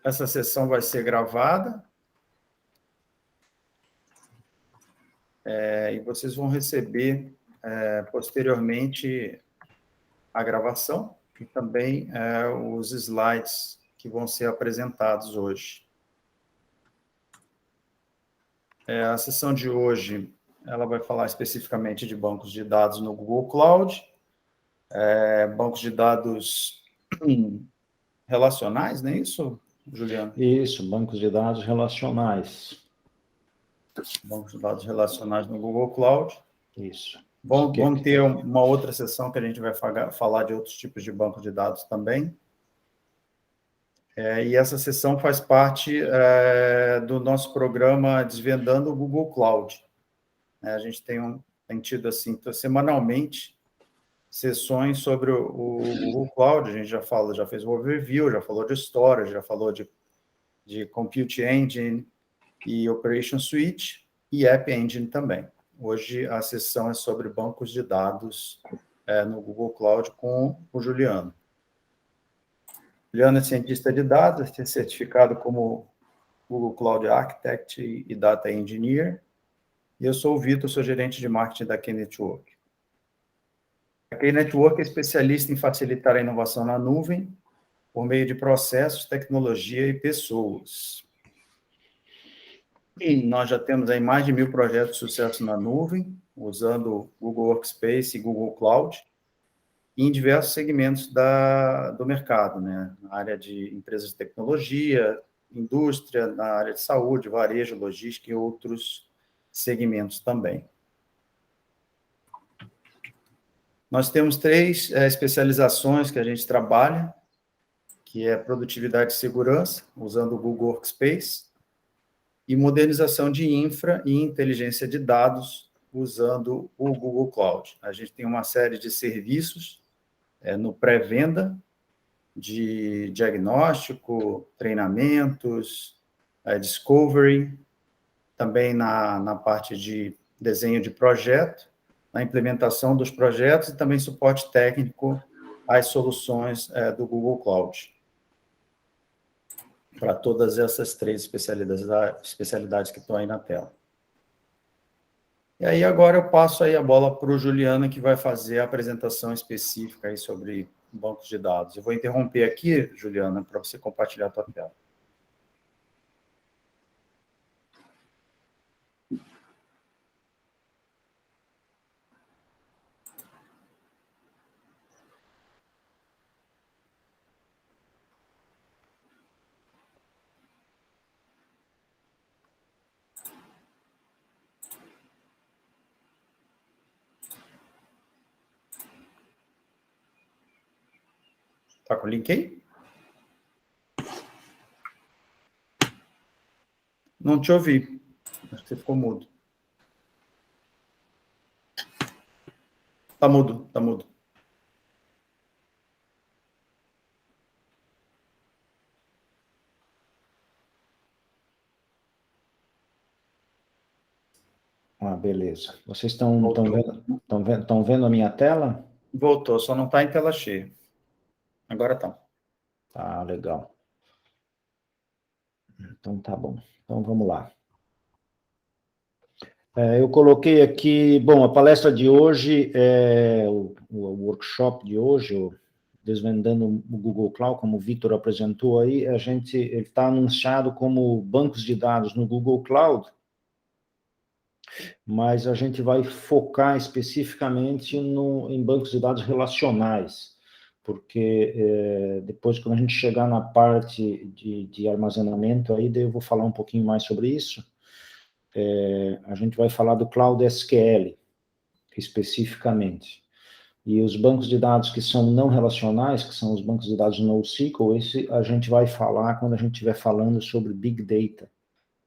Essa sessão vai ser gravada. E vocês vão receber, posteriormente, a gravação e também os slides que vão ser apresentados hoje. A sessão de hoje, ela vai falar especificamente de bancos de dados no Google Cloud, bancos de dados relacionais, não é isso, Juliano? Isso, bancos de dados relacionais. Bancos de dados relacionais no Google Cloud. Isso. Vamos ter uma outra sessão que a gente vai falar de outros tipos de bancos de dados também. E essa sessão faz parte do nosso programa Desvendando o Google Cloud. A gente tem tido, assim, semanalmente, sessões sobre o Google Cloud. A gente já fez um overview, já falou de storage, já falou de Compute Engine e Operation Suite e App Engine também. Hoje a sessão é sobre bancos de dados no Google Cloud com o Juliano. Juliano é cientista de dados, é certificado como Google Cloud Architect e Data Engineer. E eu sou o Vitor, sou gerente de marketing da K-Network. A K-Network é especialista em facilitar a inovação na nuvem por meio de processos, tecnologia e pessoas. E nós já temos aí mais de 1.000 projetos de sucesso na nuvem, usando Google Workspace e Google Cloud, em diversos segmentos do mercado, né? Na área de empresas de tecnologia, indústria, na área de saúde, varejo, logística e outros segmentos também. Nós temos 3 especializações que a gente trabalha, que é produtividade e segurança, usando o Google Workspace, e modernização de infra e inteligência de dados, usando o Google Cloud. A gente tem uma série de serviços no pré-venda, de diagnóstico, treinamentos, discovery, também na parte de desenho de projeto, na implementação dos projetos e também suporte técnico às soluções do Google Cloud. Para todas essas 3 especialidades que estão aí na tela. E aí agora eu passo aí a bola para o Juliano, que vai fazer a apresentação específica aí sobre bancos de dados. Eu vou interromper aqui, Juliana, para você compartilhar a tua tela. Está com o link aí? Não te ouvi. Acho que você ficou mudo. Está mudo, está mudo. Beleza. Vocês estão vendo a minha tela? Voltou, só não está em tela cheia. Agora está. Tá, legal. Então, tá bom. Então, vamos lá. Eu coloquei aqui, bom, a palestra de hoje, o workshop de hoje, o Desvendando o Google Cloud, como o Vitor apresentou aí, ele está anunciado como bancos de dados no Google Cloud, mas a gente vai focar especificamente em bancos de dados relacionais, porque depois, quando a gente chegar na parte de armazenamento, aí daí eu vou falar um pouquinho mais sobre isso. A gente vai falar do Cloud SQL, especificamente. E os bancos de dados que são não relacionais, que são os bancos de dados NoSQL, esse a gente vai falar quando a gente estiver falando sobre Big Data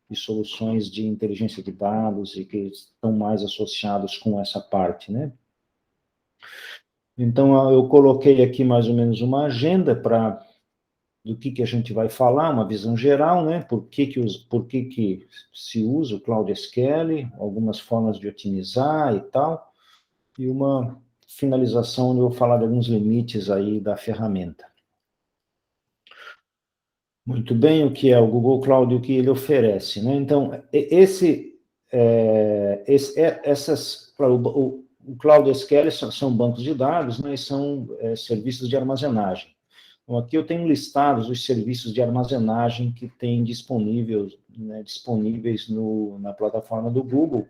e soluções de inteligência de dados e que estão mais associados com essa parte, né? Então, eu coloquei aqui mais ou menos uma agenda do que a gente vai falar, uma visão geral, né? Por que se usa o Cloud SQL, algumas formas de otimizar e tal, e uma finalização onde eu vou falar de alguns limites aí da ferramenta. Muito bem, o que é o Google Cloud e o que ele oferece, né? Então, o Cloud SQL são bancos de dados, né? E são serviços de armazenagem. Então, aqui eu tenho listados os serviços de armazenagem que tem disponíveis na plataforma do Google,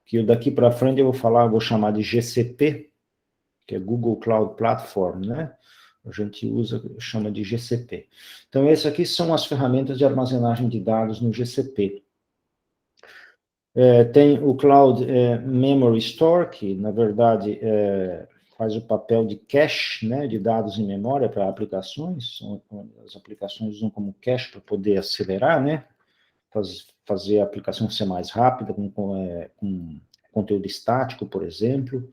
que daqui para frente eu vou chamar de GCP, que é Google Cloud Platform, né? A gente chama de GCP. Então, essas aqui são as ferramentas de armazenagem de dados no GCP. Tem o Cloud Memory Store, que, na verdade, faz o papel de cache, né, de dados em memória para aplicações. As aplicações usam como cache para poder acelerar, né? Fazer a aplicação ser mais rápida, com conteúdo estático, por exemplo.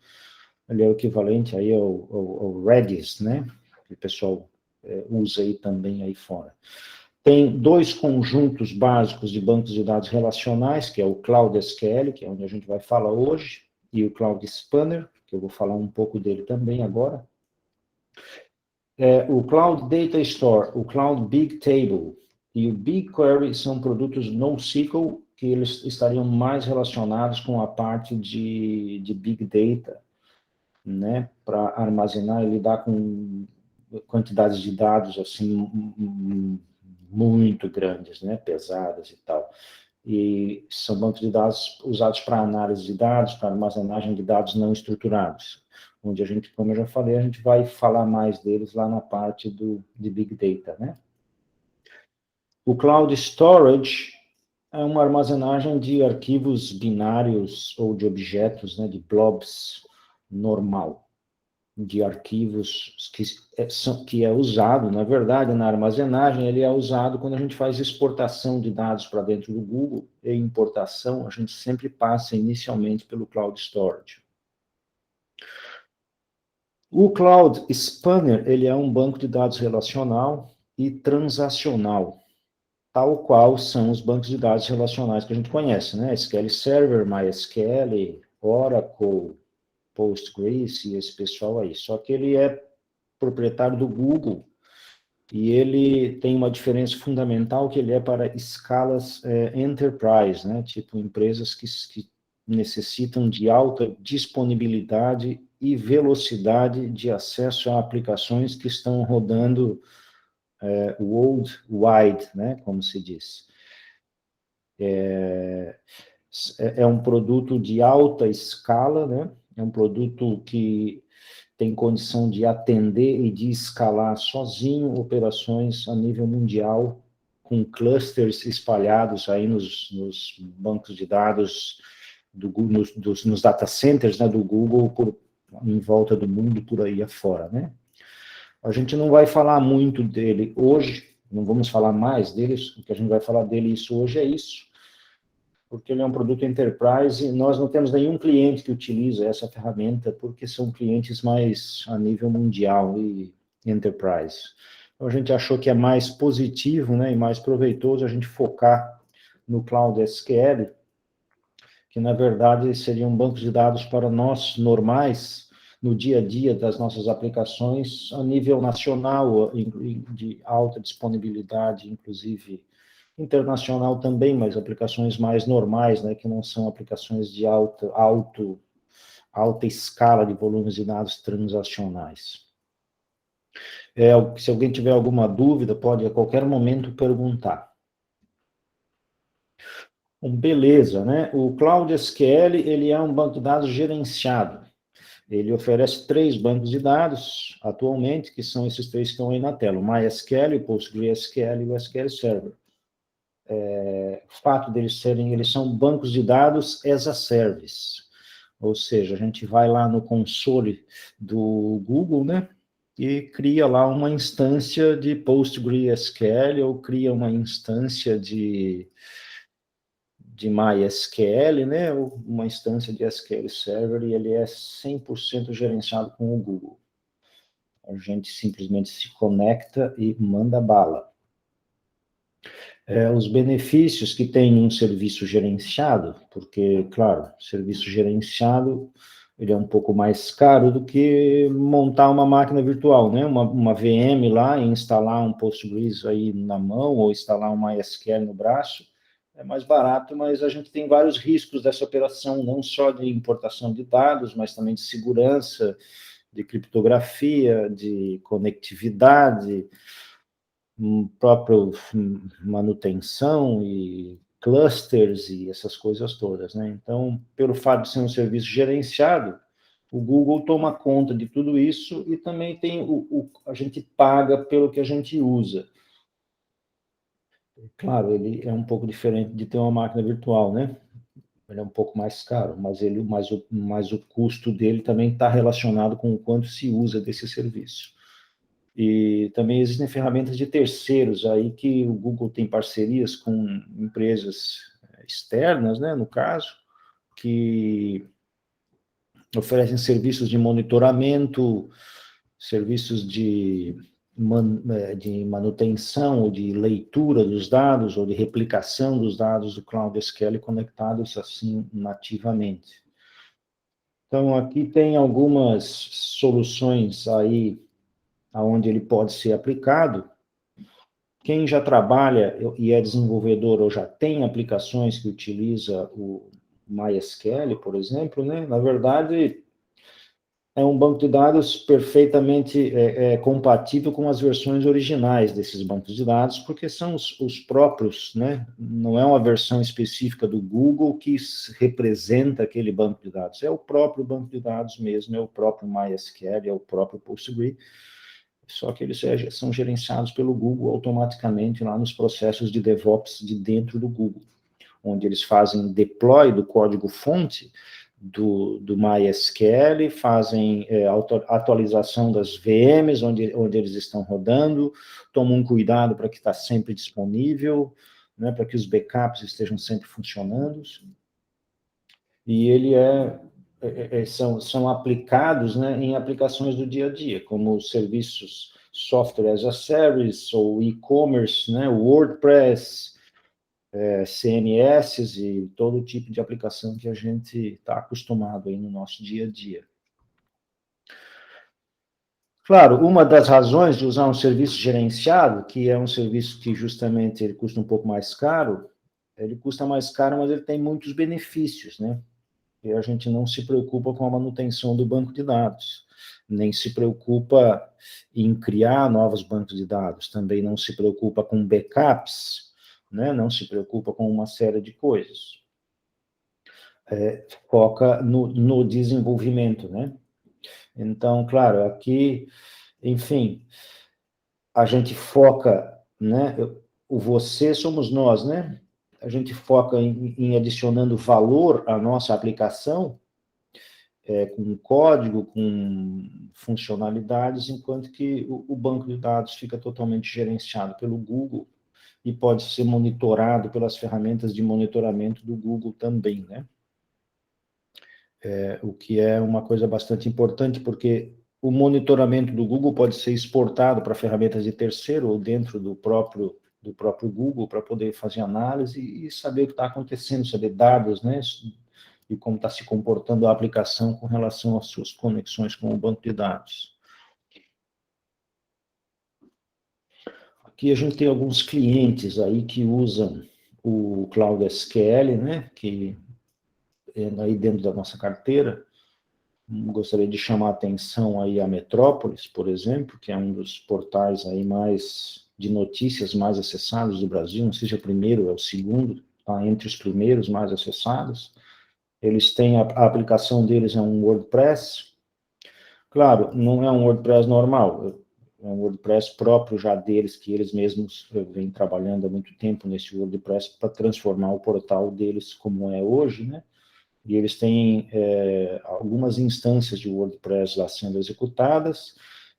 Ele é o equivalente aí ao Redis, né? Que o pessoal usa aí também aí fora. Tem dois conjuntos básicos de bancos de dados relacionais, que é o Cloud SQL, que é onde a gente vai falar hoje, e o Cloud Spanner, que eu vou falar um pouco dele também agora. O Cloud Data Store, o Cloud Big Table e o BigQuery são produtos NoSQL que eles estariam mais relacionados com a parte de Big Data, né, para armazenar e lidar com quantidades de dados assim muito grandes, né, pesadas e tal. E são bancos de dados usados para análise de dados, para armazenagem de dados não estruturados, onde a gente, como eu já falei, a gente vai falar mais deles lá na parte de Big Data, né? O Cloud Storage é uma armazenagem de arquivos binários ou de objetos, né, de blobs normal, de arquivos que é usado, na verdade, na armazenagem, ele é usado quando a gente faz exportação de dados para dentro do Google, e importação, a gente sempre passa inicialmente pelo Cloud Storage. O Cloud Spanner, ele é um banco de dados relacional e transacional, tal qual são os bancos de dados relacionais que a gente conhece, né? SQL Server, MySQL, Oracle, Postgres e esse pessoal aí. Só que ele é proprietário do Google e ele tem uma diferença fundamental que ele é para escalas enterprise, né? Tipo empresas que necessitam de alta disponibilidade e velocidade de acesso a aplicações que estão rodando worldwide, né? Como se diz. É um produto de alta escala, né? É um produto que tem condição de atender e de escalar sozinho operações a nível mundial, com clusters espalhados aí nos bancos de dados, nos data centers, né, do Google, em volta do mundo, por aí afora, né? A gente não vai falar muito dele hoje, não vamos falar mais dele, o que a gente vai falar dele hoje é isso, porque ele é um produto enterprise e nós não temos nenhum cliente que utiliza essa ferramenta, porque são clientes mais a nível mundial e enterprise. Então, a gente achou que é mais positivo, né, e mais proveitoso a gente focar no Cloud SQL, que, na verdade, seriam bancos de dados para nós normais, no dia a dia das nossas aplicações, a nível nacional, de alta disponibilidade, inclusive internacional também, mas aplicações mais normais, né, que não são aplicações de alta escala de volumes de dados transacionais. Se alguém tiver alguma dúvida, pode a qualquer momento perguntar. Beleza, né? O Cloud SQL, ele é um banco de dados gerenciado. Ele oferece 3 bancos de dados, atualmente, que são esses 3 que estão aí na tela, o MySQL, o PostgreSQL e o SQL Server. O fato deles eles são bancos de dados as a service, ou seja, a gente vai lá no console do Google, né, e cria lá uma instância de PostgreSQL ou cria uma instância de MySQL, né, ou uma instância de SQL Server, e ele é 100% gerenciado com o Google. A gente simplesmente se conecta e manda bala. Os benefícios que tem um serviço gerenciado, porque, claro, serviço gerenciado, ele é um pouco mais caro do que montar uma máquina virtual, né? Uma VM lá e instalar um Postgres aí na mão ou instalar uma MySQL no braço. É mais barato, mas a gente tem vários riscos dessa operação, não só de importação de dados, mas também de segurança, de criptografia, de conectividade, própria manutenção e clusters e essas coisas todas, né? Então, pelo fato de ser um serviço gerenciado, o Google toma conta de tudo isso e também tem a gente paga pelo que a gente usa. Claro, ele é um pouco diferente de ter uma máquina virtual, né? Ele é um pouco mais caro, mas o custo dele também está relacionado com o quanto se usa desse serviço. E também existem ferramentas de terceiros aí que o Google tem parcerias com empresas externas, né, no caso, que oferecem serviços de monitoramento, serviços de manutenção ou de leitura dos dados ou de replicação dos dados do Cloud SQL conectados assim nativamente. Então, aqui tem algumas soluções aí onde ele pode ser aplicado. Quem já trabalha e é desenvolvedor ou já tem aplicações que utiliza o MySQL, por exemplo, né? Na verdade, é um banco de dados perfeitamente compatível com as versões originais desses bancos de dados, porque são os próprios, né? Não é uma versão específica do Google que representa aquele banco de dados, é o próprio banco de dados mesmo, é o próprio MySQL, é o próprio Postgre, só que eles são gerenciados pelo Google automaticamente lá nos processos de DevOps de dentro do Google, onde eles fazem deploy do código-fonte do MySQL, fazem atualização das VMs onde eles estão rodando, tomam um cuidado para que está sempre disponível, né, para que os backups estejam sempre funcionando, e ele são aplicados, né, em aplicações do dia a dia, como serviços software as a service, ou e-commerce, né, WordPress, CMS e todo tipo de aplicação que a gente está acostumado aí no nosso dia a dia. Claro, uma das razões de usar um serviço gerenciado, que é um serviço que justamente ele custa um pouco mais caro, ele custa mais caro, mas ele tem muitos benefícios, né? E a gente não se preocupa com a manutenção do banco de dados, nem se preocupa em criar novos bancos de dados, também não se preocupa com backups, né? Não se preocupa com uma série de coisas. Foca no desenvolvimento, né? Então, claro, aqui, enfim, a gente foca, né? O você somos nós, né? A gente foca em adicionando valor à nossa aplicação, com código, com funcionalidades, enquanto que o banco de dados fica totalmente gerenciado pelo Google e pode ser monitorado pelas ferramentas de monitoramento do Google também, né? O que é uma coisa bastante importante, porque o monitoramento do Google pode ser exportado para ferramentas de terceiro ou dentro do próprio Google para poder fazer análise e saber o que está acontecendo, saber dados, né? E como está se comportando a aplicação com relação às suas conexões com o banco de dados. Aqui a gente tem alguns clientes aí que usam o Cloud SQL, né, que é aí dentro da nossa carteira. Gostaria de chamar a atenção aí a Metrópolis, por exemplo, que é um dos portais aí de notícias mais acessados do Brasil, não sei se é o primeiro, é o segundo, está entre os primeiros mais acessados. Eles têm, a aplicação deles é um WordPress. Claro, não é um WordPress normal, é um WordPress próprio já deles, que eles mesmos vêm trabalhando há muito tempo nesse WordPress para transformar o portal deles como é hoje, né? E eles têm algumas instâncias de WordPress lá sendo executadas,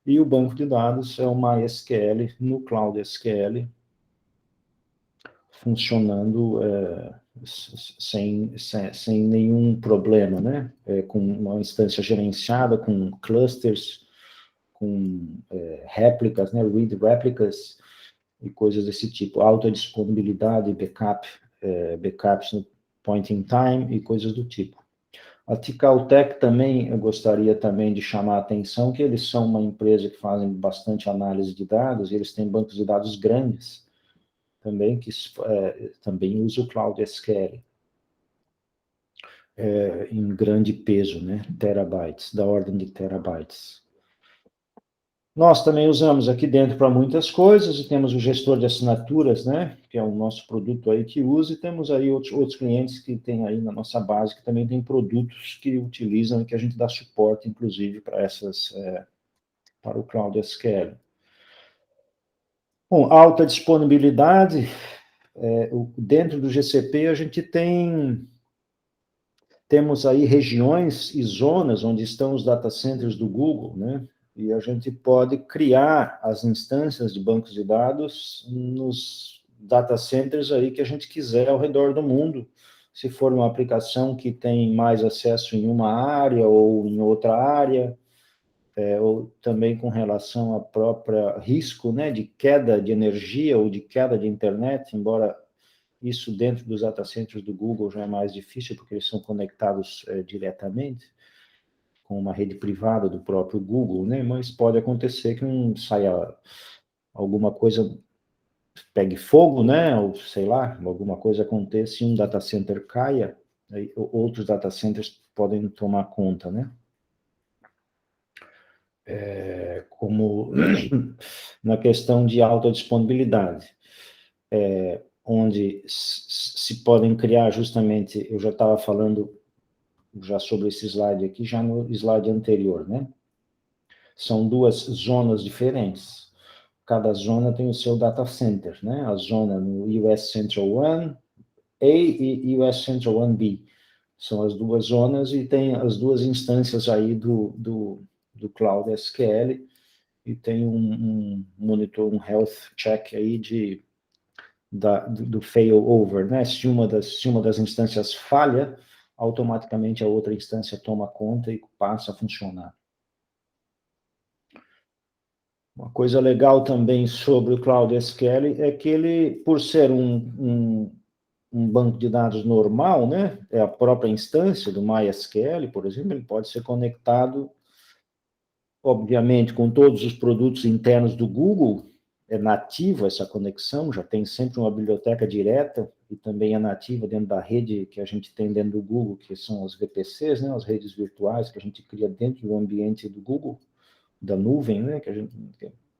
e o banco de dados é o MySQL no Cloud SQL, funcionando sem nenhum problema, né? Com uma instância gerenciada, com clusters, com réplicas, né? Read réplicas e coisas desse tipo, alta disponibilidade, backups no point in time e coisas do tipo. A Ticaltec também, eu gostaria também de chamar a atenção que eles são uma empresa que fazem bastante análise de dados, e eles têm bancos de dados grandes também, que também usa o Cloud SQL. Em grande peso, né? Terabytes, da ordem de terabytes. Nós também usamos aqui dentro para muitas coisas, e temos o gestor de assinaturas, né? Que é o nosso produto aí que usa, e temos aí outros clientes que tem aí na nossa base, que também tem produtos que utilizam e que a gente dá suporte, inclusive, para para o Cloud SQL. Bom, alta disponibilidade, dentro do GCP a gente temos aí regiões e zonas onde estão os data centers do Google, né? E a gente pode criar as instâncias de bancos de dados nos data centers aí que a gente quiser ao redor do mundo. Se for uma aplicação que tem mais acesso em uma área ou em outra área, ou também com relação ao próprio risco, né, de queda de energia ou de queda de internet, embora isso dentro dos data centers do Google já é mais difícil, porque eles são conectados diretamente com uma rede privada do próprio Google, né? Mas pode acontecer que não saia alguma coisa, pegue fogo, né? Ou sei lá, alguma coisa aconteça e um data center caia, aí outros data centers podem tomar conta, né? Como na questão de alta disponibilidade, onde se podem criar justamente, eu já estava falando já sobre esse slide aqui, já no slide anterior, né? São duas zonas diferentes. Cada zona tem o seu data center, né? A zona no US Central 1A e US Central 1B. São as duas zonas e tem as duas instâncias aí do Cloud SQL e tem um monitor, um health check aí do failover, né? Se uma das instâncias falha, automaticamente a outra instância toma conta e passa a funcionar. Uma coisa legal também sobre o Cloud SQL é que ele, por ser um banco de dados normal, né, é a própria instância do MySQL, por exemplo, ele pode ser conectado, obviamente, com todos os produtos internos do Google, é nativa essa conexão, já tem sempre uma biblioteca direta, e também é nativa dentro da rede que a gente tem dentro do Google, que são as VPCs, né, as redes virtuais que a gente cria dentro do ambiente do Google, da nuvem, né, que a gente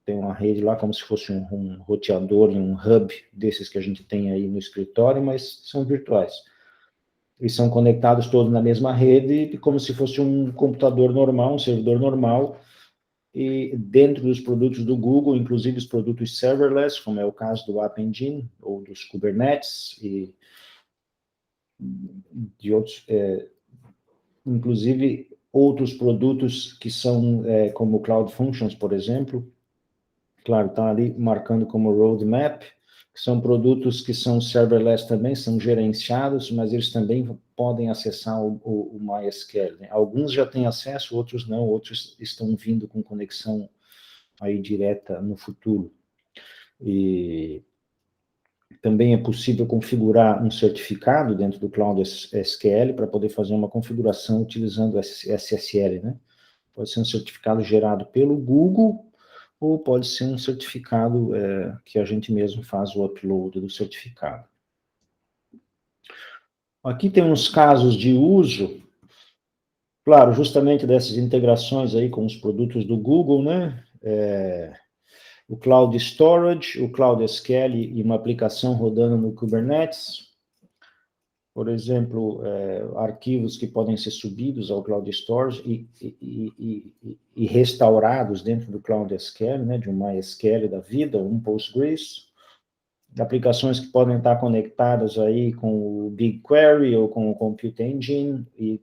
tem uma rede lá como se fosse um roteador, um hub desses que a gente tem aí no escritório, mas são virtuais. E são conectados todos na mesma rede, como se fosse um computador normal, um servidor normal, e dentro dos produtos do Google, inclusive os produtos serverless, como é o caso do App Engine, ou dos Kubernetes, e de outros, inclusive outros produtos que são como Cloud Functions, por exemplo, claro, está ali marcando como roadmap, que são produtos que são serverless também, são gerenciados, mas eles também podem acessar o MySQL, né? Alguns já têm acesso, outros não, outros estão vindo com conexão aí direta no futuro. E também é possível configurar um certificado dentro do Cloud SQL para poder fazer uma configuração utilizando SSL, né? Pode ser um certificado gerado pelo Google, ou pode ser um certificado que a gente mesmo faz o upload do certificado. Aqui tem uns casos de uso, claro, justamente dessas integrações aí com os produtos do Google, né? O Cloud Storage, o Cloud SQL e uma aplicação rodando no Kubernetes. Por exemplo, arquivos que podem ser subidos ao Cloud Storage e restaurados dentro do Cloud SQL, né, de um MySQL da vida, um Postgres. Aplicações que podem estar conectadas aí com o BigQuery ou com o Compute Engine e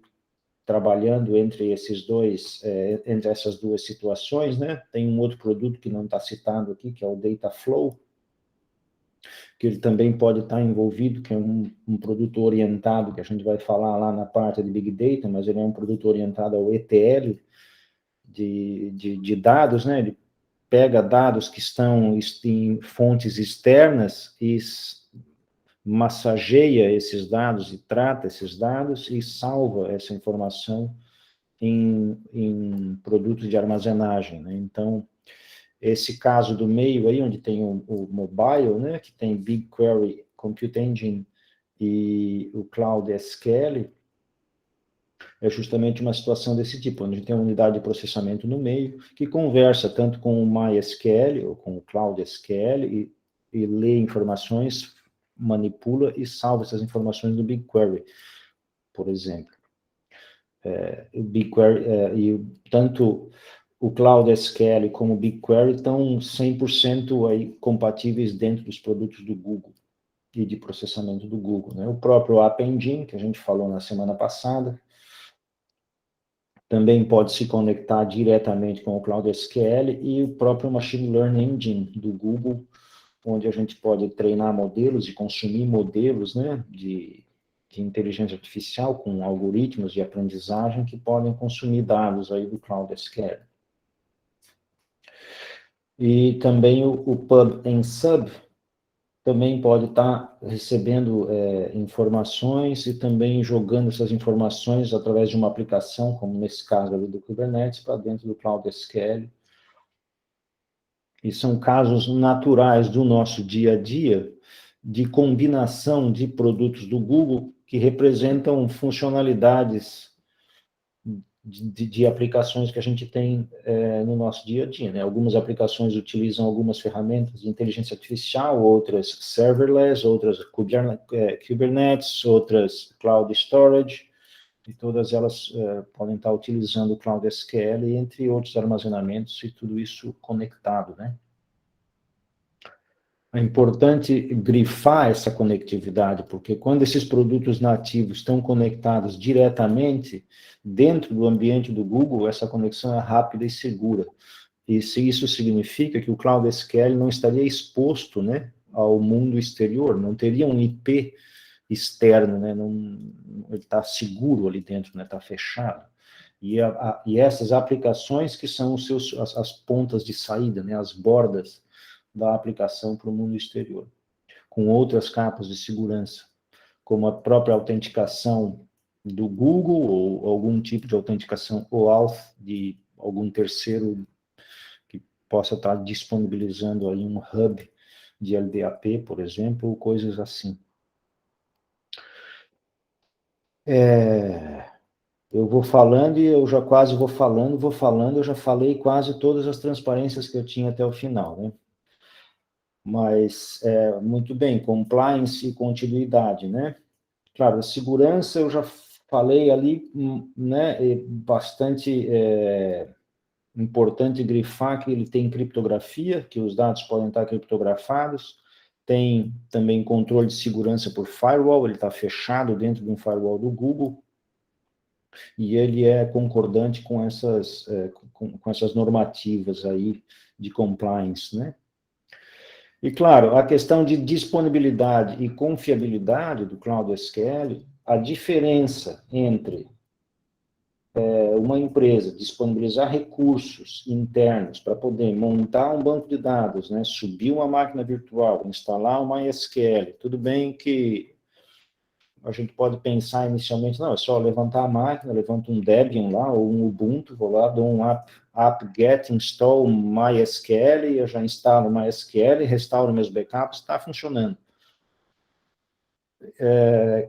trabalhando entre esses dois, entre essas duas situações, né? Tem um outro produto que não está citado aqui, que é o Dataflow, que ele também pode estar envolvido, que é um produto orientado, que a gente vai falar lá na parte de Big Data, mas ele é um produto orientado ao ETL de dados, né? Ele pega dados que estão em fontes externas e massageia esses dados e trata esses dados e salva essa informação em produtos de armazenagem, né? Então, esse caso do meio aí, onde tem o mobile, né, que tem BigQuery, Compute Engine e o Cloud SQL, é justamente uma situação desse tipo, onde a gente tem uma unidade de processamento no meio, que conversa tanto com o MySQL, ou com o Cloud SQL, e lê informações, manipula e salva essas informações do BigQuery, por exemplo. O BigQuery, tanto o Cloud SQL como o BigQuery estão 100% aí compatíveis dentro dos produtos do Google e de processamento do Google, né? O próprio App Engine, que a gente falou na semana passada, também pode se conectar diretamente com o Cloud SQL e o próprio Machine Learning Engine do Google, onde a gente pode treinar modelos e consumir modelos, né, de inteligência artificial com algoritmos de aprendizagem que podem consumir dados aí do Cloud SQL. E também o Pub and Sub também pode estar recebendo informações e também jogando essas informações através de uma aplicação, como nesse caso ali do Kubernetes, para dentro do Cloud SQL. E são casos naturais do nosso dia a dia de combinação de produtos do Google que representam funcionalidades de aplicações que a gente tem no nosso dia a dia, né? Algumas aplicações utilizam algumas ferramentas de inteligência artificial, outras serverless, outras Kubernetes, outras cloud storage, e todas elas podem estar utilizando o Cloud SQL, entre outros armazenamentos, e tudo isso conectado, né? É importante grifar essa conectividade, porque quando esses produtos nativos estão conectados diretamente dentro do ambiente do Google, essa conexão é rápida e segura. E se isso significa que o Cloud SQL não estaria exposto, né, ao mundo exterior, não teria um IP externo, né, ele está seguro ali dentro, né, está fechado. E essas aplicações que são as pontas de saída, né, as bordas da aplicação para o mundo exterior, com outras capas de segurança, como a própria autenticação do Google, ou algum tipo de autenticação OAuth de algum terceiro que possa estar disponibilizando aí um hub de LDAP, por exemplo, ou coisas assim. Eu vou falando e eu já quase vou falando, eu já falei quase todas as transparências que eu tinha até o final, né? Mas, muito bem, compliance e continuidade, né? Claro, a segurança eu já falei ali, né? É bastante importante grifar que ele tem criptografia, que os dados podem estar criptografados, tem também controle de segurança por firewall, ele está fechado dentro de um firewall do Google, e ele é concordante com essas normativas aí de compliance, né? E, claro, a questão de disponibilidade e confiabilidade do Cloud SQL, a diferença entre uma empresa disponibilizar recursos internos para poder montar um banco de dados, né, subir uma máquina virtual, instalar uma MySQL, tudo bem que a gente pode pensar inicialmente, não, é só levantar a máquina, levanto um Debian lá, ou um Ubuntu, vou lá, dou um apt-get install MySQL, eu já instalo MySQL, restauro meus backups, está funcionando.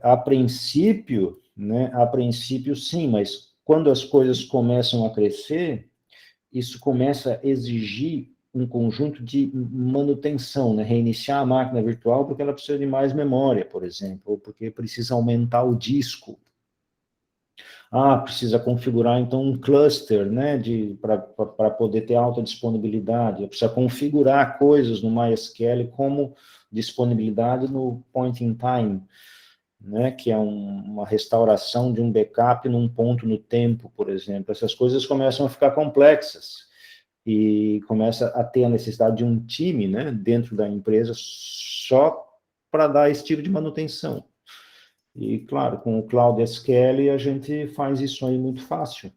A princípio, né, sim, mas quando as coisas começam a crescer, isso começa a exigir um conjunto de manutenção, né? Reiniciar a máquina virtual porque ela precisa de mais memória, por exemplo, ou porque precisa aumentar o disco. Precisa configurar, então, um cluster, né, para poder ter alta disponibilidade. Precisa configurar coisas no MySQL como disponibilidade no point in time, né, que é uma restauração de um backup num ponto no tempo, por exemplo. Essas coisas começam a ficar complexas e começa a ter a necessidade de um time, né, dentro da empresa só para dar esse tipo de manutenção. E, claro, com o Cloud SQL a gente faz isso aí muito fácil.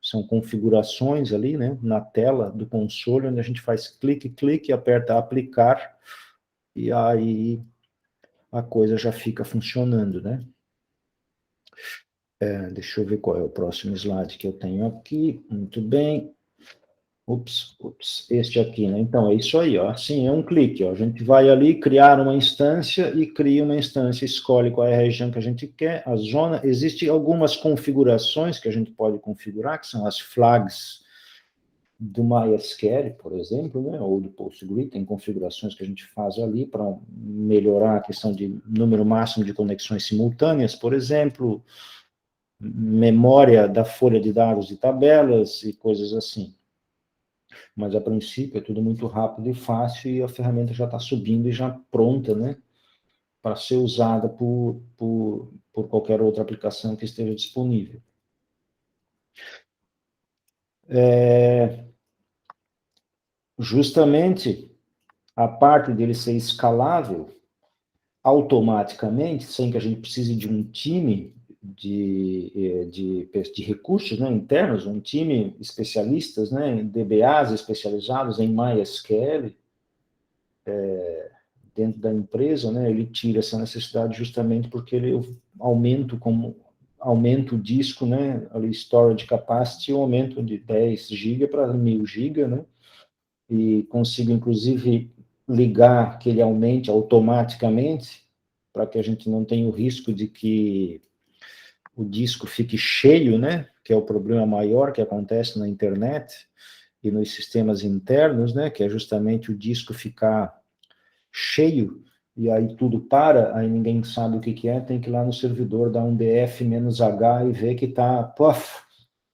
São configurações ali, né, na tela do console, onde a gente faz clique, aperta aplicar, e aí a coisa já fica funcionando, né? Deixa eu ver qual é o próximo slide que eu tenho aqui. Muito bem. Ups, este aqui, né? Então, é isso aí, ó. Assim, é um clique, ó. A gente vai ali criar uma instância e cria uma instância, escolhe qual é a região que a gente quer, a zona. Existem algumas configurações que a gente pode configurar, que são as flags do MySQL, por exemplo, né? Ou do PostgreSQL, tem configurações que a gente faz ali para melhorar a questão de número máximo de conexões simultâneas, por exemplo, memória da folha de dados de tabelas e coisas assim. Mas, a princípio, é tudo muito rápido e fácil, e a ferramenta já está subindo e já pronta, né, para ser usada por qualquer outra aplicação que esteja disponível. Justamente, a parte dele ser escalável, automaticamente, sem que a gente precise de um time de recursos, né, internos, um time especialistas, né, DBAs especializados em MySQL, dentro da empresa, né, ele tira essa necessidade justamente porque ele aumenta o disco, né, ali storage capacity, eu aumento de 10 GB para 1000 GB, né, e consigo, inclusive, ligar que ele aumente automaticamente, para que a gente não tenha o risco de que o disco fique cheio, né, que é o problema maior que acontece na internet e nos sistemas internos, né, que é justamente o disco ficar cheio, e aí tudo para, aí ninguém sabe o que é, tem que ir lá no servidor dar um df-h e ver que está,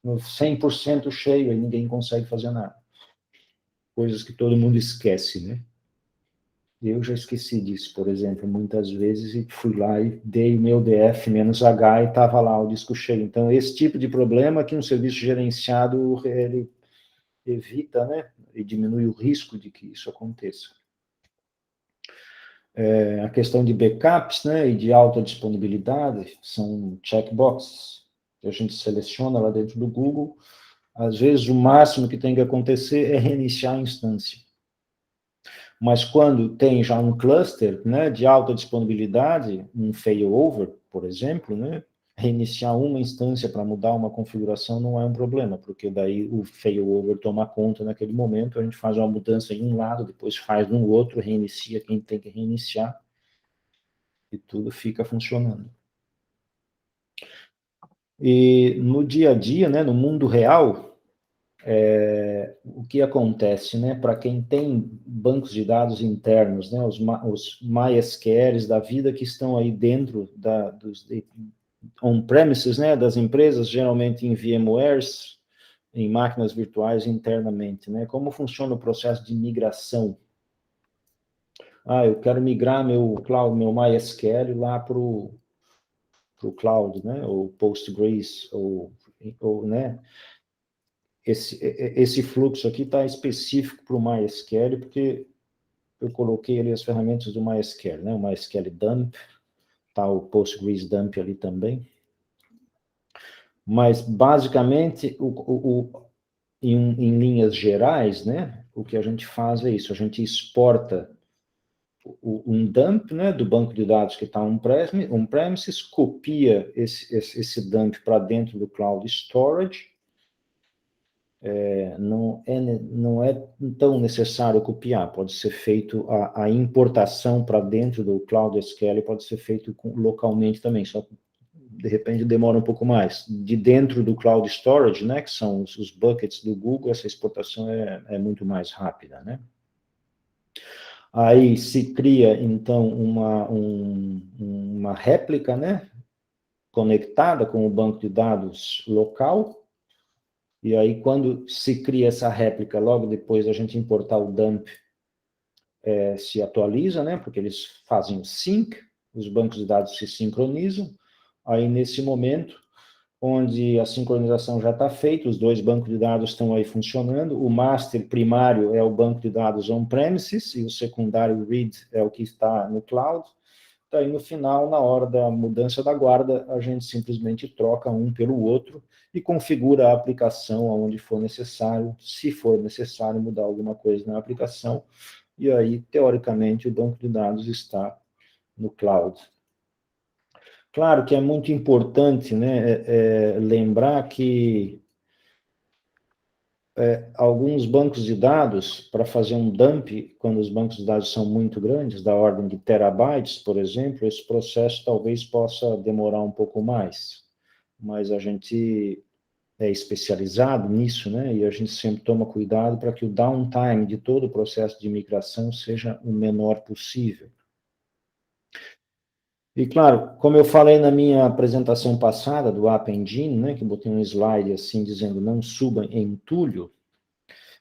no 100% cheio, aí ninguém consegue fazer nada. Coisas que todo mundo esquece, né? Eu já esqueci disso, por exemplo, muitas vezes, e fui lá e dei o meu df-h e estava lá o disco cheio. Então, esse tipo de problema que um serviço gerenciado, ele evita, né? E diminui o risco de que isso aconteça. A questão de backups, né, e de alta disponibilidade, são checkboxes que a gente seleciona lá dentro do Google. Às vezes, o máximo que tem que acontecer é reiniciar a instância. Mas quando tem já um cluster, né, de alta disponibilidade, um failover, por exemplo, né, reiniciar uma instância para mudar uma configuração não é um problema, porque daí o failover toma conta naquele momento, a gente faz uma mudança em um lado, depois faz no outro, reinicia quem tem que reiniciar, e tudo fica funcionando. E no dia a dia, né, no mundo real, o que acontece, né, para quem tem bancos de dados internos, né, os MySQLs da vida que estão aí dentro dos on-premises, né, das empresas, geralmente em VMwares, em máquinas virtuais internamente, né, como funciona o processo de migração? Eu quero migrar meu cloud, meu MySQL lá para o cloud, né, ou Postgres, ou né, esse fluxo aqui está específico para o MySQL, porque eu coloquei ali as ferramentas do MySQL, né, o MySQL Dump, tá o Postgres Dump ali também, mas basicamente, em linhas gerais, né, o que a gente faz é isso, a gente exporta um dump, né, do banco de dados que está on-premises, copia esse dump para dentro do cloud storage. Não é tão necessário copiar, pode ser feito a importação para dentro do Cloud SQL, pode ser feito localmente também, só de repente demora um pouco mais. De dentro do Cloud Storage, né, que são os buckets do Google, essa exportação é muito mais rápida, né? Aí se cria, então, uma réplica, né, conectada com o banco de dados local, e aí quando se cria essa réplica, logo depois a gente importar o dump, se atualiza, né, porque eles fazem o sync, os bancos de dados se sincronizam, aí nesse momento, onde a sincronização já está feita, os dois bancos de dados estão aí funcionando, o master primário é o banco de dados on-premises, e o secundário read é o que está no cloud. Daí, no final, na hora da mudança da guarda, a gente simplesmente troca um pelo outro e configura a aplicação onde for necessário, se for necessário mudar alguma coisa na aplicação, e aí, teoricamente, o banco de dados está no cloud. Claro que é muito importante, né, lembrar que alguns bancos de dados, para fazer um dump, quando os bancos de dados são muito grandes, da ordem de terabytes, por exemplo, esse processo talvez possa demorar um pouco mais. Mas a gente é especializado nisso, né? E a gente sempre toma cuidado para que o downtime de todo o processo de migração seja o menor possível. E, claro, como eu falei na minha apresentação passada do App Engine, né, que botei um slide assim dizendo não suba em entulho,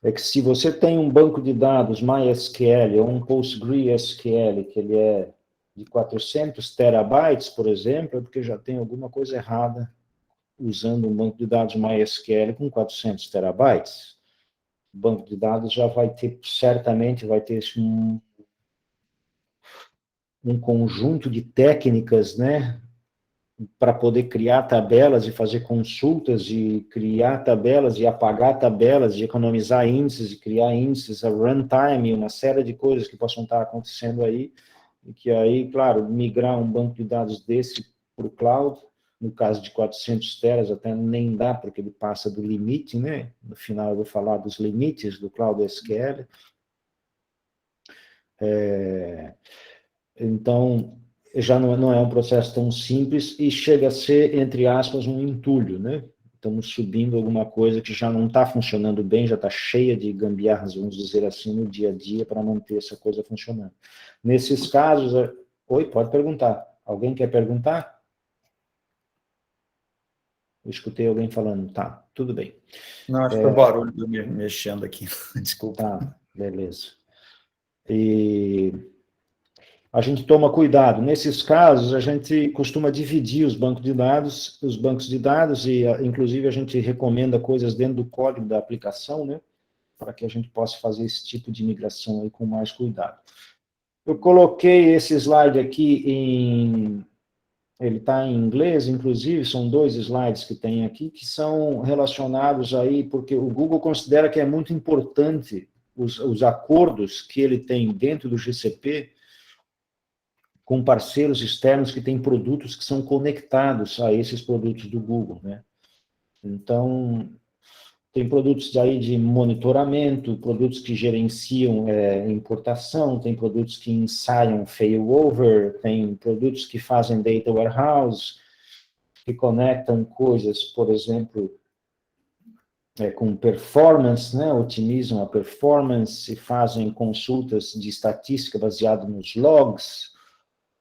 é que se você tem um banco de dados MySQL ou um PostgreSQL, que ele é de 400 terabytes, por exemplo, é porque já tem alguma coisa errada usando um banco de dados MySQL com 400 terabytes. O banco de dados já vai ter, certamente, vai ter um conjunto de técnicas, né, para poder criar tabelas e fazer consultas e criar tabelas e apagar tabelas, de economizar índices e criar índices, a runtime, uma série de coisas que possam estar acontecendo aí, e que aí, claro, migrar um banco de dados desse para o cloud, no caso de 400 teras, até nem dá, porque ele passa do limite, né? No final eu vou falar dos limites do Cloud SQL. Então, já não é um processo tão simples e chega a ser, entre aspas, um entulho, né? Estamos subindo alguma coisa que já não está funcionando bem, já está cheia de gambiarras, vamos dizer assim, no dia a dia para manter essa coisa funcionando. Nesses casos... Oi, pode perguntar. Alguém quer perguntar? Eu escutei alguém falando, tá, tudo bem. Não, acho que foi o barulho de me mexendo aqui, desculpa. Tá, beleza. E a gente toma cuidado. Nesses casos, a gente costuma dividir os bancos de dados, e inclusive a gente recomenda coisas dentro do código da aplicação, né, para que a gente possa fazer esse tipo de migração aí com mais cuidado. Eu coloquei esse slide aqui ele está em inglês, inclusive, são 2 slides que tem aqui, que são relacionados aí, porque o Google considera que é muito importante os acordos que ele tem dentro do GCP com parceiros externos que têm produtos que são conectados a esses produtos do Google, né? Então, tem produtos aí de monitoramento, produtos que gerenciam importação, tem produtos que ensaiam failover, tem produtos que fazem data warehouse, que conectam coisas, por exemplo, com performance, né? Otimizam a performance e fazem consultas de estatística baseado nos logs.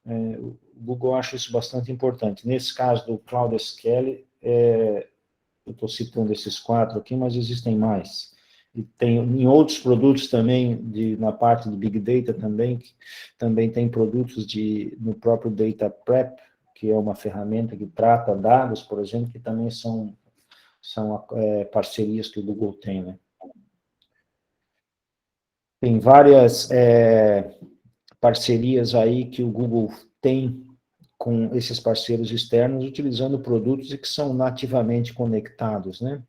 O Google acha isso bastante importante. Nesse caso do Cloud SQL, eu estou citando esses 4 aqui, mas existem mais. E tem em outros produtos também, na parte de Big Data também tem produtos no próprio Data Prep, que é uma ferramenta que trata dados, por exemplo, que também são parcerias que o Google tem, né? Tem várias parcerias aí que o Google tem com esses parceiros externos, utilizando produtos que são nativamente conectados, né?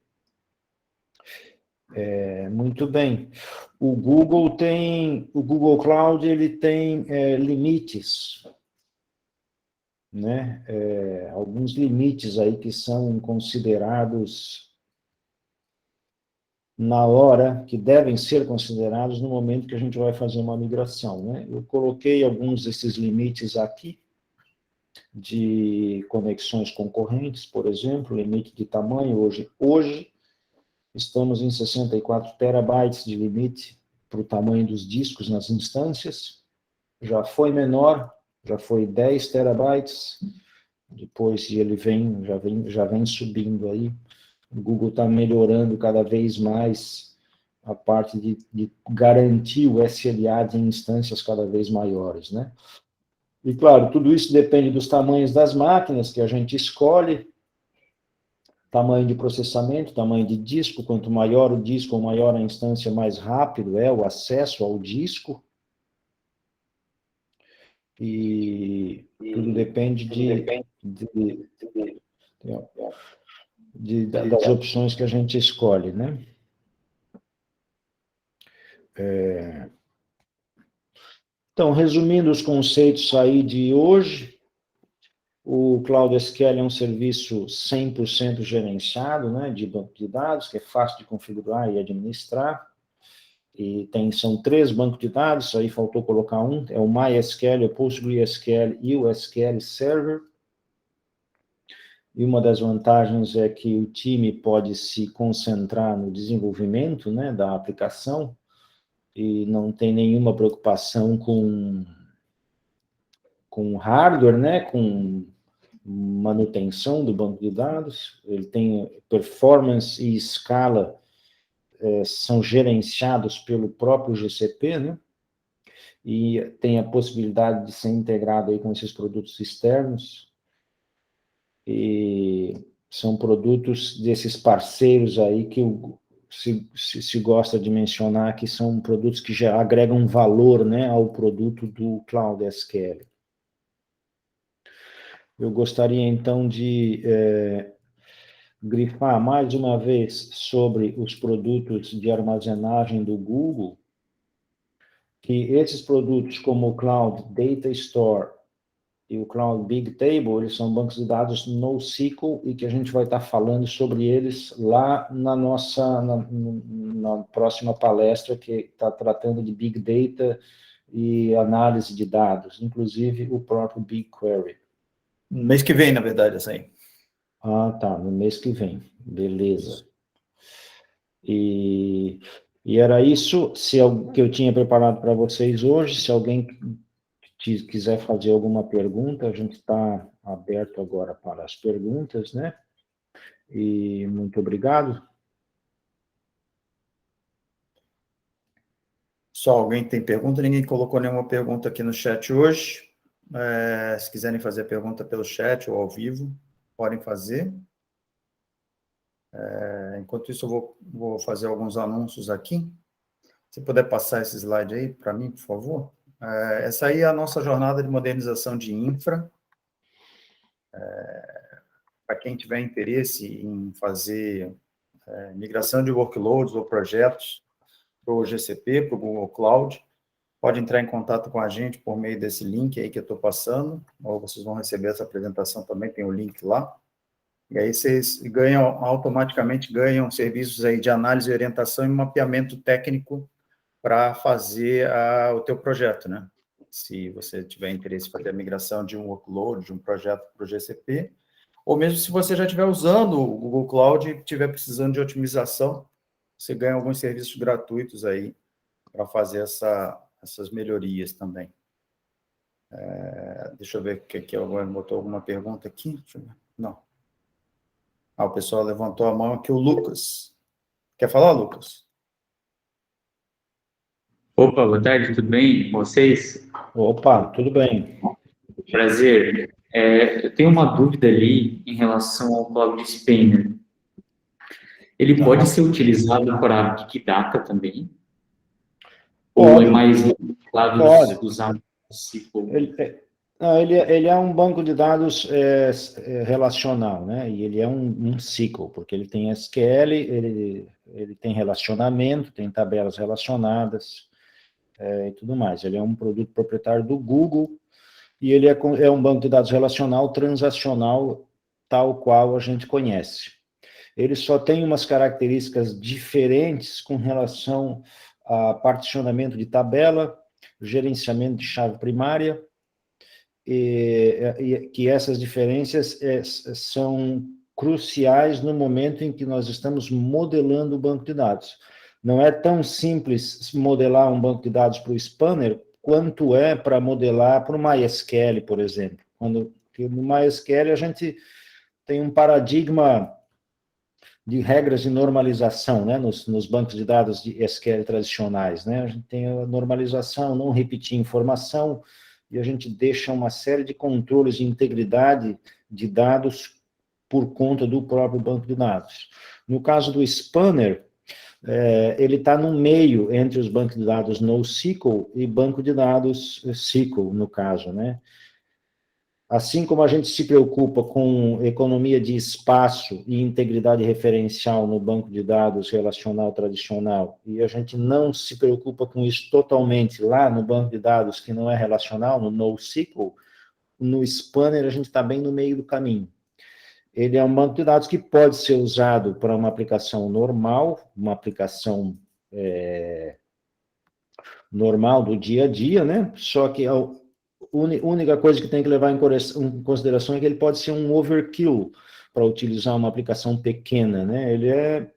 Muito bem. O Google Cloud, ele tem limites, né? Alguns limites aí que são considerados na hora, que devem ser considerados no momento que a gente vai fazer uma migração, né? Eu coloquei alguns desses limites aqui, de conexões concorrentes, por exemplo, limite de tamanho. Hoje estamos em 64 terabytes de limite para o tamanho dos discos nas instâncias. Já foi menor, já foi 10 terabytes, depois ele já vem subindo aí. O Google está melhorando cada vez mais a parte de garantir o SLA de instâncias cada vez maiores, né? E, claro, tudo isso depende dos tamanhos das máquinas que a gente escolhe, tamanho de processamento, tamanho de disco. Quanto maior o disco, ou maior a instância, mais rápido é o acesso ao disco. E tudo depende das opções que a gente escolhe, né? Então, resumindo os conceitos aí de hoje, o Cloud SQL é um serviço 100% gerenciado, né, de banco de dados, que é fácil de configurar e administrar. E são 3 bancos de dados, aí faltou colocar um, é o MySQL, o PostgreSQL e o SQL Server. E uma das vantagens é que o time pode se concentrar no desenvolvimento, né, da aplicação e não tem nenhuma preocupação com hardware, né, com manutenção do banco de dados. Ele tem performance e escala, são gerenciados pelo próprio GCP, né, e tem a possibilidade de ser integrado aí com esses produtos externos. E são produtos desses parceiros aí que se gosta de mencionar, que são produtos que já agregam valor, né, ao produto do Cloud SQL. Eu gostaria, então, de grifar mais uma vez sobre os produtos de armazenagem do Google, que esses produtos, como o Cloud Data Store e o Cloud Bigtable, eles são bancos de dados NoSQL e que a gente vai estar falando sobre eles lá na próxima palestra, que está tratando de Big Data e análise de dados, inclusive o próprio BigQuery. No mês que vem, na verdade, essa aí. Ah, tá, no mês que vem, beleza. E era isso que eu tinha preparado para vocês hoje. Se alguém quiser fazer alguma pergunta, a gente está aberto agora para as perguntas, né? E muito obrigado. Só alguém tem pergunta? Ninguém colocou nenhuma pergunta aqui no chat hoje. Se quiserem fazer pergunta pelo chat ou ao vivo, podem fazer. Enquanto isso, eu vou fazer alguns anúncios aqui. Se puder passar esse slide aí para mim, por favor. Essa aí é a nossa jornada de modernização de infra. Para quem tiver interesse em fazer migração de workloads ou projetos para o GCP, para o Google Cloud, pode entrar em contato com a gente por meio desse link aí que eu estou passando, ou vocês vão receber essa apresentação também, tem o link lá. E aí vocês automaticamente ganham serviços aí de análise, orientação e mapeamento técnico para fazer o teu projeto, né? Se você tiver interesse em fazer a migração de um workload, de um projeto para o GCP, ou mesmo se você já estiver usando o Google Cloud e estiver precisando de otimização, você ganha alguns serviços gratuitos aí para fazer essas melhorias também. Deixa eu ver que alguém botou alguma pergunta aqui. Deixa eu ver. Não. O pessoal levantou a mão aqui, o Lucas. Quer falar, Lucas? Opa, boa tarde, tudo bem com vocês? Opa, tudo bem. Prazer. Eu tenho uma dúvida ali em relação ao Cloud Spanner. Ele pode ser utilizado para Big Data também? Ou é mais claro usar o SQL? Ele é um banco de dados relacional, né? E ele é um SQL, porque ele tem SQL, ele tem relacionamento, tem tabelas relacionadas e tudo mais. Ele é um produto proprietário do Google e ele é um banco de dados relacional transacional, tal qual a gente conhece. Ele só tem umas características diferentes com relação a particionamento de tabela, gerenciamento de chave primária, e que essas diferenças são cruciais no momento em que nós estamos modelando o banco de dados. Não é tão simples modelar um banco de dados para o Spanner quanto é para modelar para o MySQL, por exemplo. Porque no MySQL a gente tem um paradigma de regras de normalização, né, nos bancos de dados de SQL tradicionais, né, a gente tem a normalização, não repetir informação, e a gente deixa uma série de controles de integridade de dados por conta do próprio banco de dados. No caso do Spanner, ele está no meio entre os bancos de dados NoSQL e banco de dados SQL, no caso, né, Assim como a gente se preocupa com economia de espaço e integridade referencial no banco de dados relacional tradicional, e a gente não se preocupa com isso totalmente lá no banco de dados que não é relacional, no NoSQL, no Spanner a gente está bem no meio do caminho. Ele é um banco de dados que pode ser usado para uma aplicação normal, uma aplicação normal do dia a dia, né? Só que a única coisa que tem que levar em consideração é que ele pode ser um overkill para utilizar uma aplicação pequena, né? Ele é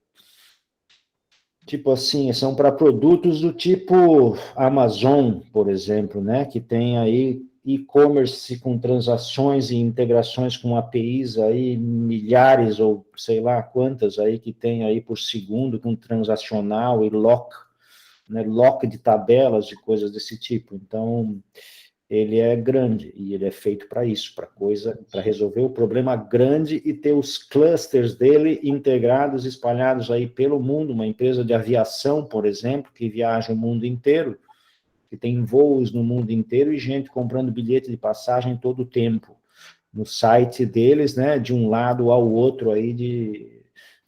tipo assim, são para produtos do tipo Amazon, por exemplo, né? Que tem aí e-commerce com transações e integrações com APIs aí, milhares ou sei lá quantas aí que tem aí por segundo com transacional e lock, né? Lock de tabelas e coisas desse tipo. Então, ele é grande e ele é feito para isso, para resolver o problema grande e ter os clusters dele integrados, espalhados aí pelo mundo. Uma empresa de aviação, por exemplo, que viaja o mundo inteiro, que tem voos no mundo inteiro e gente comprando bilhete de passagem todo o tempo no site deles, né, de um lado ao outro aí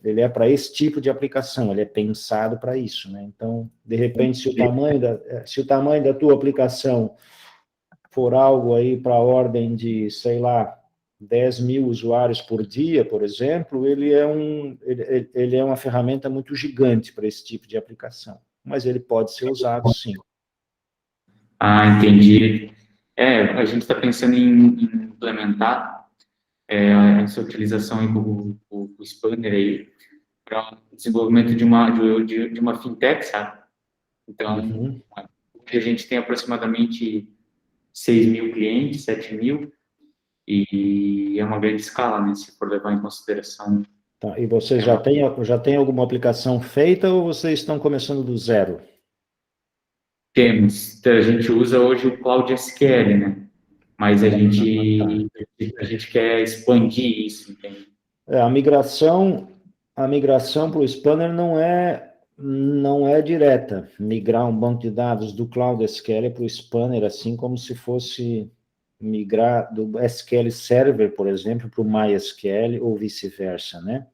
ele é para esse tipo de aplicação, ele é pensado para isso, né? Então, de repente, se o tamanho da tua aplicação for algo aí para a ordem de, sei lá, 10 mil usuários por dia, por exemplo, ele é uma ferramenta muito gigante para esse tipo de aplicação. Mas ele pode ser usado, sim. Ah, entendi. A gente está pensando em implementar essa utilização aí do Spanner aí para o desenvolvimento de uma fintech, sabe? Então, hoje a gente tem aproximadamente 6 mil clientes, 7 mil, e é uma grande escala, né? Se for levar em consideração. Tá, e vocês já têm alguma aplicação feita ou vocês estão começando do zero? Temos. Então, a gente usa hoje o Cloud SQL, né? Mas a gente quer expandir isso, entende? A migração para o Spanner não é direta. Migrar um banco de dados do Cloud SQL para o Spanner, assim como se fosse migrar do SQL Server, por exemplo, para o MySQL ou vice-versa, né?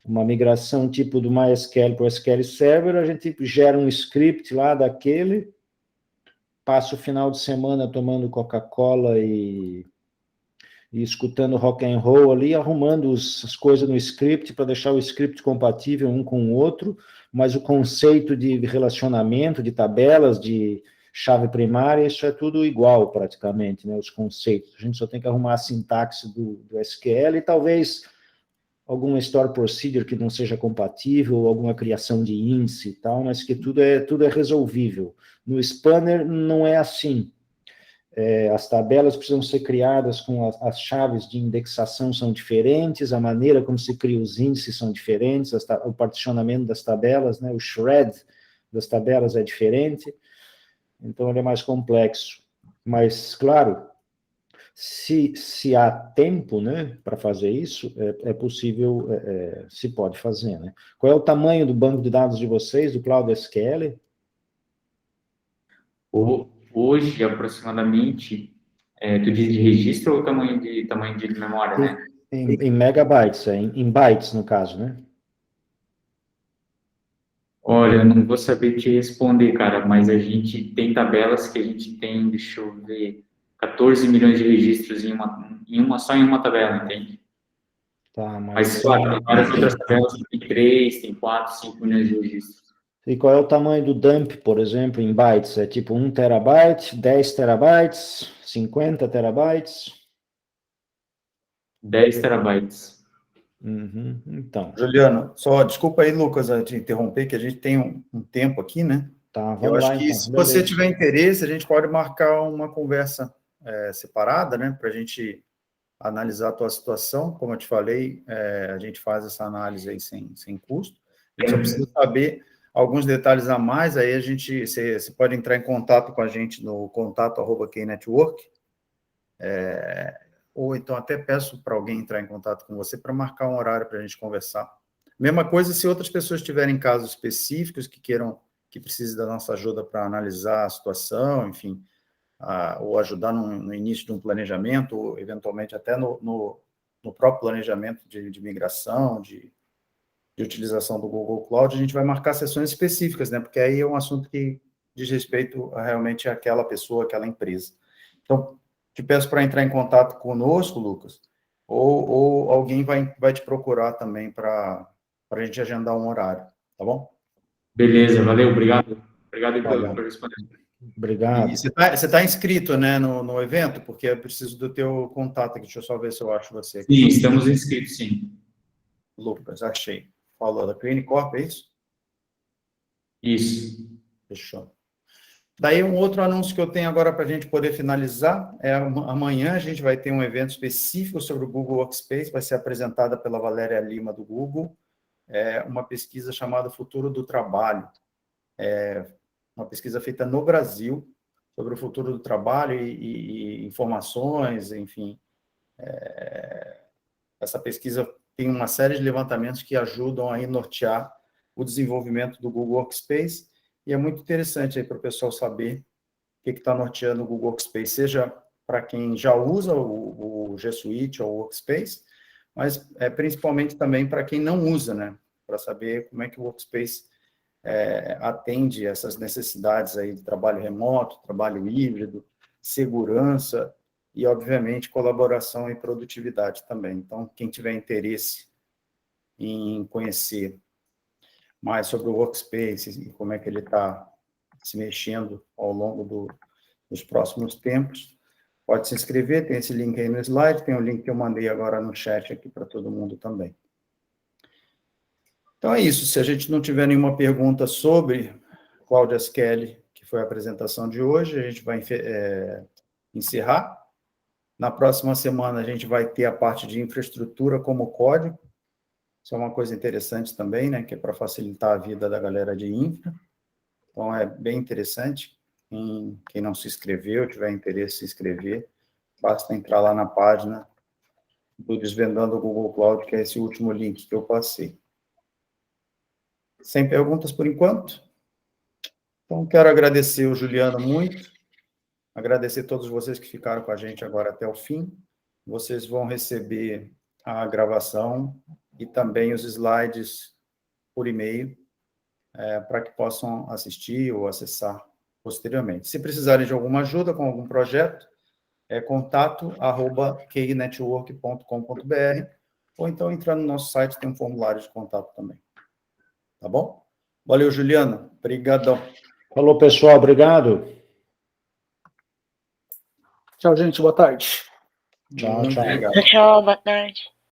Uma migração tipo do MySQL para o SQL Server, a gente gera um script lá daquele, passa o final de semana tomando Coca-Cola e escutando rock and roll ali, arrumando as coisas no script para deixar o script compatível um com o outro, mas o conceito de relacionamento, de tabelas, de chave primária, isso é tudo igual praticamente, né, os conceitos. A gente só tem que arrumar a sintaxe do SQL e talvez alguma store procedure que não seja compatível, ou alguma criação de índice e tal, mas que tudo é resolvível. No Spanner não é assim. As tabelas precisam ser criadas com as chaves de indexação são diferentes, a maneira como se cria os índices são diferentes, o particionamento das tabelas, né, o shred das tabelas é diferente, então ele é mais complexo. Mas, claro, se há tempo, né, para fazer isso, é possível, se pode fazer, né? Qual é o tamanho do banco de dados de vocês, do Cloud SQL? Hoje, aproximadamente, tu diz de registro ou tamanho de memória, né? Em megabytes, em bytes, no caso, né? Olha, eu não vou saber te responder, cara, mas a gente tem tabelas que a gente tem, deixa eu ver, 14 milhões de registros só em uma tabela, entende? Tá, Mas, claro, tem várias outras tabelas que tem 3, tem 4, 5 milhões de registros. E qual é o tamanho do dump, por exemplo, em bytes? É tipo 1 terabyte, 10 terabytes, 50 terabytes? 10 terabytes. Uhum, então. Juliano, só desculpa aí, Lucas, te interromper, que a gente tem um tempo aqui, né? Tá, Eu vamos acho lá que então. se Beleza. você tiver interesse, a gente pode marcar uma conversa separada, né? Para a gente analisar a tua situação. Como eu te falei, a gente faz essa análise aí sem custo. A gente só precisa saber alguns detalhes a mais, aí você pode entrar em contato com a gente no contato@keynetwork, ou então até peço para alguém entrar em contato com você para marcar um horário para a gente conversar. Mesma coisa se outras pessoas tiverem casos específicos que precisem da nossa ajuda para analisar a situação, enfim, ou ajudar no início de um planejamento, ou eventualmente até no próprio planejamento de migração, de utilização do Google Cloud, a gente vai marcar sessões específicas, né? Porque aí é um assunto que diz respeito realmente àquela pessoa, àquela empresa. Então, te peço para entrar em contato conosco, Lucas, ou alguém vai te procurar também para a gente agendar um horário, tá bom? Beleza, valeu, obrigado. Obrigado aí por responder. Obrigado. E você tá inscrito, né, no evento? Porque eu preciso do teu contato aqui. Deixa eu só ver se eu acho você aqui. Sim, estamos inscritos, sim. Lucas, achei. Falou da Clinicorp, é isso? Isso. Fechou. Daí, um outro anúncio que eu tenho agora para a gente poder finalizar é amanhã a gente vai ter um evento específico sobre o Google Workspace, vai ser apresentada pela Valéria Lima, do Google, uma pesquisa chamada Futuro do Trabalho. Uma pesquisa feita no Brasil sobre o futuro do trabalho e informações, enfim. Essa pesquisa tem uma série de levantamentos que ajudam a nortear o desenvolvimento do Google Workspace, e é muito interessante aí para o pessoal saber o que está norteando o Google Workspace, seja para quem já usa o G Suite ou o Workspace, mas principalmente também para quem não usa, né? Para saber como é que o Workspace atende essas necessidades aí de trabalho remoto, trabalho híbrido, segurança e, obviamente, colaboração e produtividade também. Então, quem tiver interesse em conhecer mais sobre o Workspace e como é que ele está se mexendo ao longo dos próximos tempos, pode se inscrever, tem esse link aí no slide, tem o link que eu mandei agora no chat aqui para todo mundo também. Então é isso, se a gente não tiver nenhuma pergunta sobre Cláudia Skelly, que foi a apresentação de hoje, a gente vai encerrar. Na próxima semana a gente vai ter a parte de infraestrutura como código, isso é uma coisa interessante também, né, que é para facilitar a vida da galera de infra. Então, é bem interessante. Quem não se inscreveu, tiver interesse em se inscrever, basta entrar lá na página do Desvendando o Google Cloud, que é esse último link que eu passei. Sem perguntas por enquanto? Então, quero agradecer o Juliano muito, agradecer a todos vocês que ficaram com a gente agora até o fim. Vocês vão receber a gravação e também os slides por e-mail, para que possam assistir ou acessar posteriormente. Se precisarem de alguma ajuda com algum projeto, contato@keynetwork.com.br, ou então entrar no nosso site, tem um formulário de contato também. Tá bom? Valeu, Juliano. Obrigadão. Falou, pessoal. Obrigado. Tchau, gente. Boa tarde. Tchau, Muito tchau. obrigado. Tchau, boa tarde.